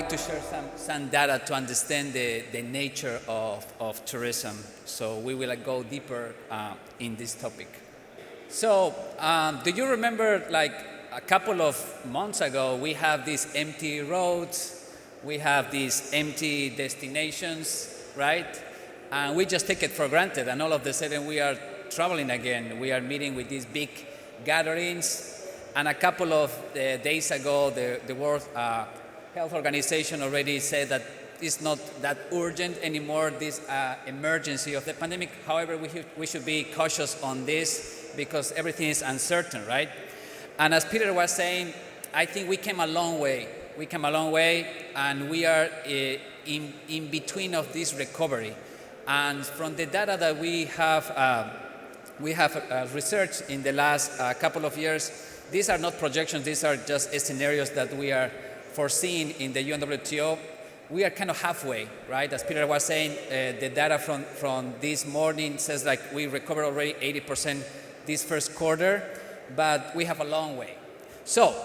like to share some data to understand the nature of tourism. So we will go deeper in this topic. So do you remember, like a couple of months ago, we have these empty roads, we have these empty destinations, right? And we just take it for granted, and all of a sudden we are traveling again. We are meeting with these big gatherings. And a couple of days ago, the World Health Organization already said that it's not that urgent anymore, this emergency of the pandemic. However, we should be cautious on this because everything is uncertain, right? And as Peter was saying, I think we came a long way. We came a long way, and we are in between of this recovery. And from the data that we have researched in the last couple of years, these are not projections, these are just scenarios that we are foreseeing in the UNWTO. We are kind of halfway, right? As Peter was saying, the data from this morning says like we recovered already 80% this first quarter, but we have a long way. So,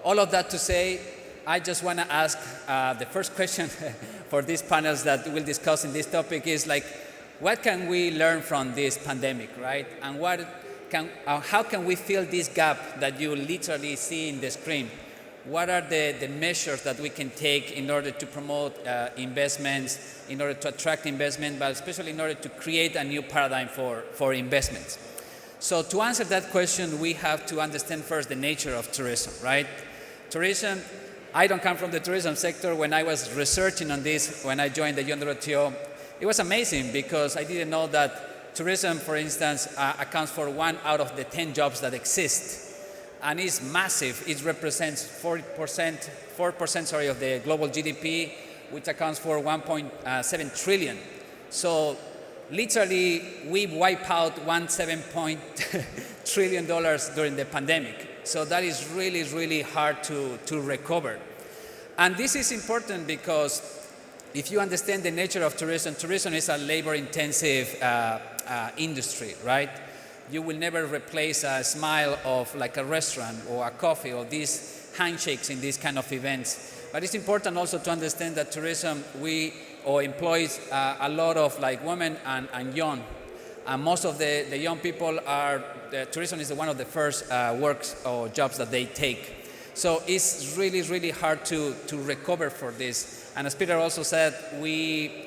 all of that to say, I just want to ask the first question for these panels that we'll discuss in this topic is like, what can we learn from this pandemic, right? And how can we fill this gap that you literally see in the screen? What are the measures that we can take in order to promote investments, in order to attract investment, but especially in order to create a new paradigm for investments? So to answer that question, we have to understand first the nature of tourism, right? Tourism, I don't come from the tourism sector. When I was researching on this, when I joined the UNWTO, it was amazing because I didn't know that tourism, for instance, accounts for 1 out of the 10 jobs that exist. And it's massive. It represents 4% of the global GDP, which accounts for 1.7 trillion. So literally, we wiped out $1.7 trillion during the pandemic. So that is really, really hard to recover. And this is important because if you understand the nature of tourism, tourism is a labor-intensive industry, right? You will never replace a smile of like a restaurant or a coffee or these handshakes in these kind of events. But it's important also to understand that tourism, employs a lot of like women and young. And most of the young people tourism is one of the first works or jobs that they take. So it's really, really hard to recover for this. And as Peter also said, we,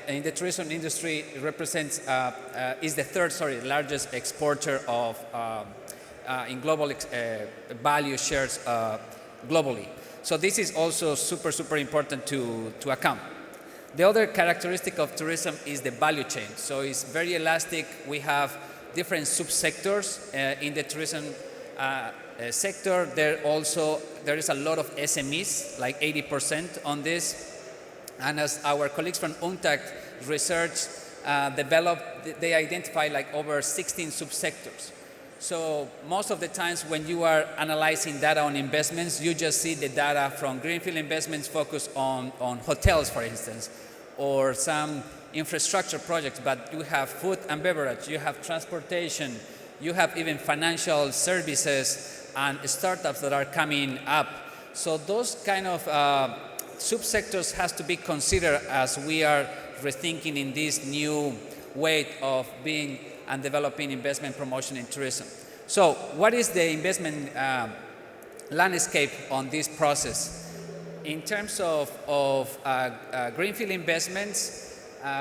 in the tourism industry, it represents, is the third, largest exporter of, in global value shares globally. So this is also super, super important to account. The other characteristic of tourism is the value chain. So it's very elastic. We have different subsectors in the tourism sector. There is a lot of SMEs, like 80% on this. And as our colleagues from UNTAC research developed, they identify like over 16 subsectors. So most of the times when you are analyzing data on investments, you just see the data from greenfield investments focused on hotels, for instance, or some infrastructure projects, but you have food and beverage, you have transportation, you have even financial services and startups that are coming up. So those kind of subsectors has to be considered as we are rethinking in this new way of being and developing investment promotion in tourism. So what is the investment landscape on this process? In terms of greenfield investments,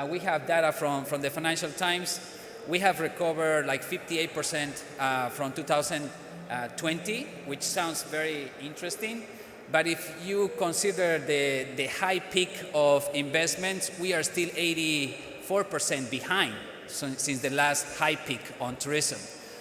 we have data from the Financial Times. We have recovered like 58% from 2020, which sounds very interesting. But if you consider the high peak of investments, we are still 84% behind since the last high peak on tourism.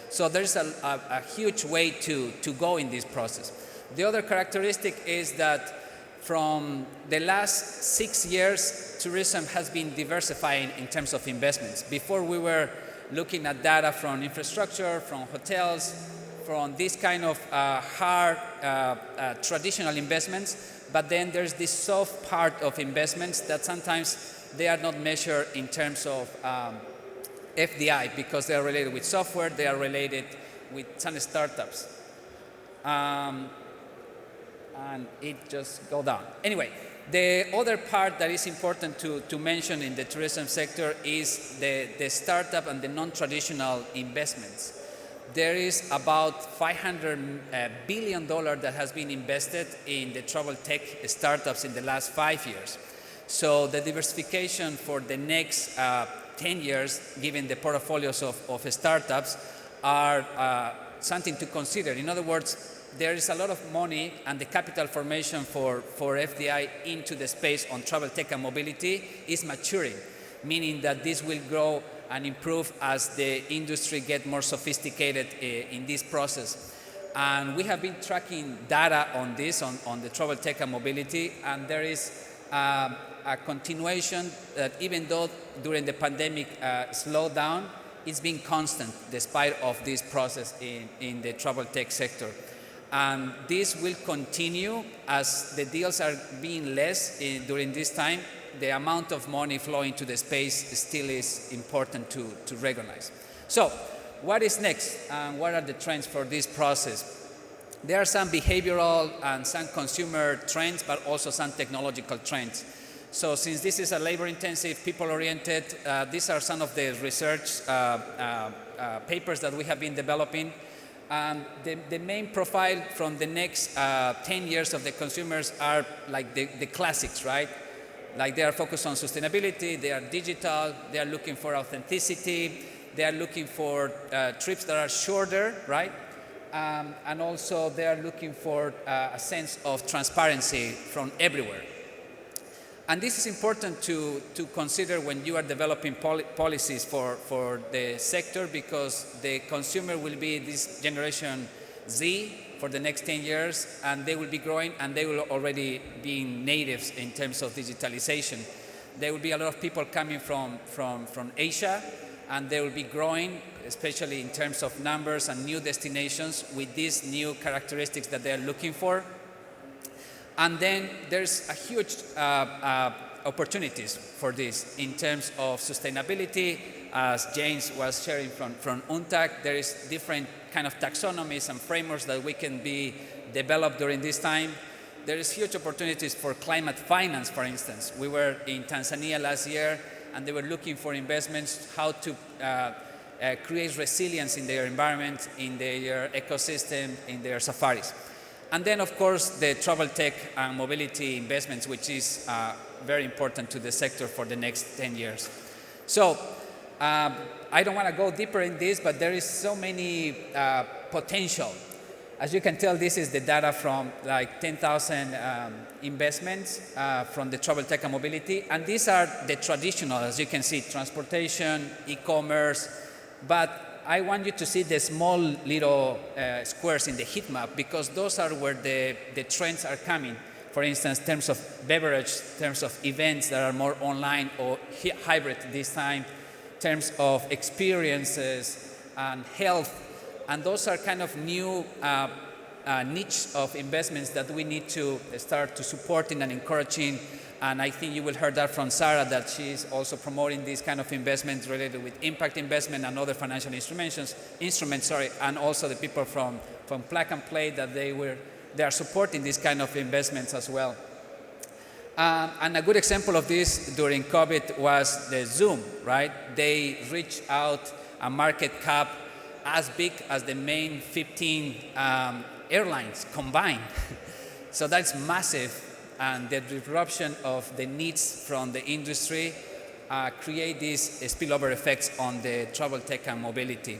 So there's a huge way to go in this process. The other characteristic is that from the last 6 years, tourism has been diversifying in terms of investments. Before we were looking at data from infrastructure, from hotels, from this kind of hard traditional investments, but then there's this soft part of investments that sometimes they are not measured in terms of FDI because they are related with software, they are related with some startups. and it just go down. Anyway, the other part that is important to mention in the tourism sector is the startup and the non-traditional investments. There is about $500 billion that has been invested in the travel tech startups in the last 5 years. So the diversification for the next 10 years, given the portfolios of startups, are something to consider. In other words, there is a lot of money, and the capital formation for FDI into the space on travel tech and mobility is maturing, meaning that this will grow and improve as the industry gets more sophisticated in this process. And we have been tracking data on this, on the travel tech and mobility, and there is a continuation that even though during the pandemic slowed down, it's been constant despite of this process in the travel tech sector. And this will continue as the deals are being less during this time. The amount of money flowing to the space still is important to recognize. So what is next, and what are the trends for this process? There are some behavioral and some consumer trends, but also some technological trends. So since this is a labor-intensive, people-oriented, these are some of the research papers that we have been developing. The main profile from the next 10 years of the consumers are like the classics, right? Like they are focused on sustainability, they are digital, they are looking for authenticity, they are looking for trips that are shorter, right? And also they are looking for a sense of transparency from everywhere. And this is important to consider when you are developing policies for the sector, because the consumer will be this generation Z for the next 10 years, and they will be growing, and they will already be natives in terms of digitalization. There will be a lot of people coming from Asia, and they will be growing, especially in terms of numbers and new destinations with these new characteristics that they are looking for. And then there's a huge opportunities for this in terms of sustainability. As James was sharing from UNTAC, there is different kind of taxonomies and frameworks that we can be developed during this time. There is huge opportunities for climate finance, for instance. We were in Tanzania last year, and they were looking for investments, how to create resilience in their environment, in their ecosystem, in their safaris. And then, of course, the travel tech and mobility investments, which is very important to the sector for the next 10 years. So I don't want to go deeper in this, but there is so many potential. As you can tell, this is the data from like 10,000 investments from the travel tech and mobility. And these are the traditional, as you can see, transportation, e-commerce, but I want you to see the small little squares in the heat map, because those are where the trends are coming. For instance, in terms of beverage, in terms of events that are more online or hybrid this time, in terms of experiences and health. And those are kind of new niche of investments that we need to start to supporting and encouraging. And I think you will hear that from Sarah, that she's also promoting these kind of investments related with impact investment and other financial instruments, and also the people from Plug and Play, that they are supporting these kind of investments as well. And a good example of this during COVID was the Zoom, right? They reached out a market cap as big as the main 15 airlines combined. So that's massive. And the disruption of the needs from the industry create these spillover effects on the travel tech and mobility.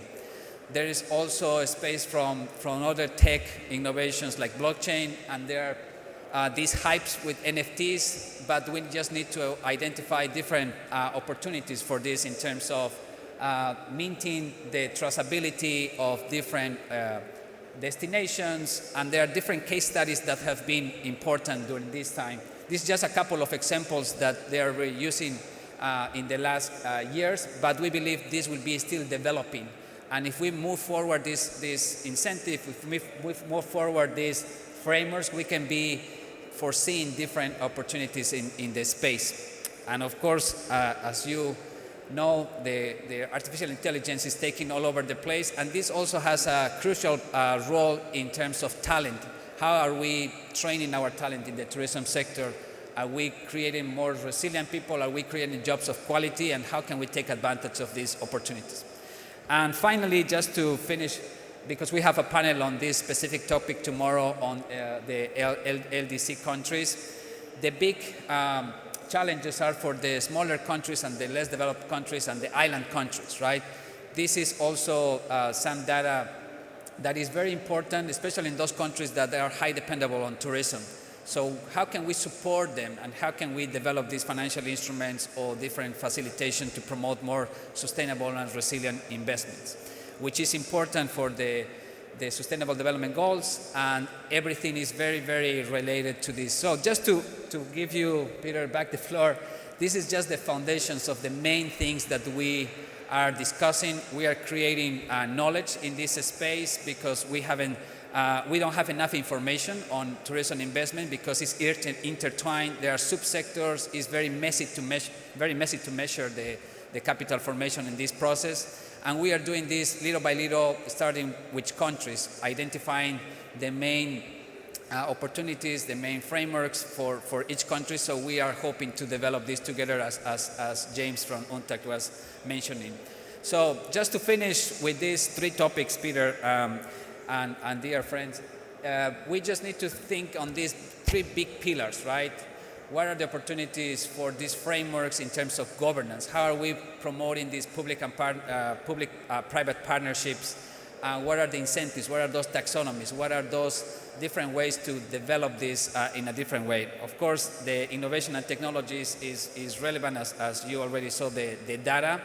There is also a space from other tech innovations like blockchain, and there are these hypes with NFTs, but we just need to identify different opportunities for this in terms of minting the traceability of different destinations, and there are different case studies that have been important during this time. This is just a couple of examples that they are using in the last years, but we believe this will be still developing. And if we move forward this incentive, if we move forward these frameworks, we can be foreseeing different opportunities in the space. And of course, as you know, the artificial intelligence is taking all over the place, and this also has a crucial role in terms of talent how are we training our talent in the tourism sector? Are we creating more resilient people? Are we creating jobs of quality? And how can we take advantage of these opportunities? And finally, just to finish, because we have a panel on this specific topic tomorrow on the LDC countries, the big challenges are for the smaller countries and the less developed countries and the island countries, right? This is also some data that is very important, especially in those countries that are high dependable on tourism. So how can we support them, and how can we develop these financial instruments or different facilitation to promote more sustainable and resilient investments, which is important for the Sustainable Development Goals, and everything is very, very related to this. So just to give you, Peter, back the floor, this is just the foundations of the main things that we are discussing. We are creating knowledge in this space because we don't have enough information on tourism investment because it's intertwined. There are subsectors. It's very messy to measure the capital formation in this process. And we are doing this little by little, starting with countries, identifying the main opportunities, the main frameworks for each country. So we are hoping to develop this together, as James from UNWTO was mentioning. So just to finish with these 3 topics, Peter, and dear friends, we just need to think on these 3 big pillars, right? What are the opportunities for these frameworks in terms of governance? How are we promoting these public and private partnerships? What are the incentives? What are those taxonomies? What are those different ways to develop this in a different way? Of course, the innovation and technologies is relevant, as you already saw the data,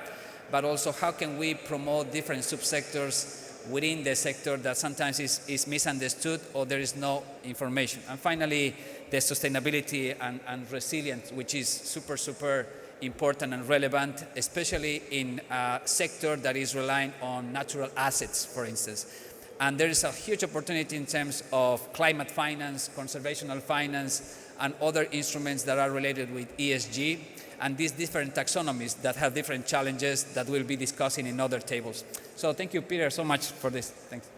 but also how can we promote different subsectors within the sector that sometimes is misunderstood or there is no information. And finally, the sustainability and resilience, which is super, super important and relevant, especially in a sector that is relying on natural assets, for instance. And there is a huge opportunity in terms of climate finance, conservational finance, and other instruments that are related with ESG, and these different taxonomies that have different challenges that we'll be discussing in other tables. So thank you, Peter, so much for this. Thanks.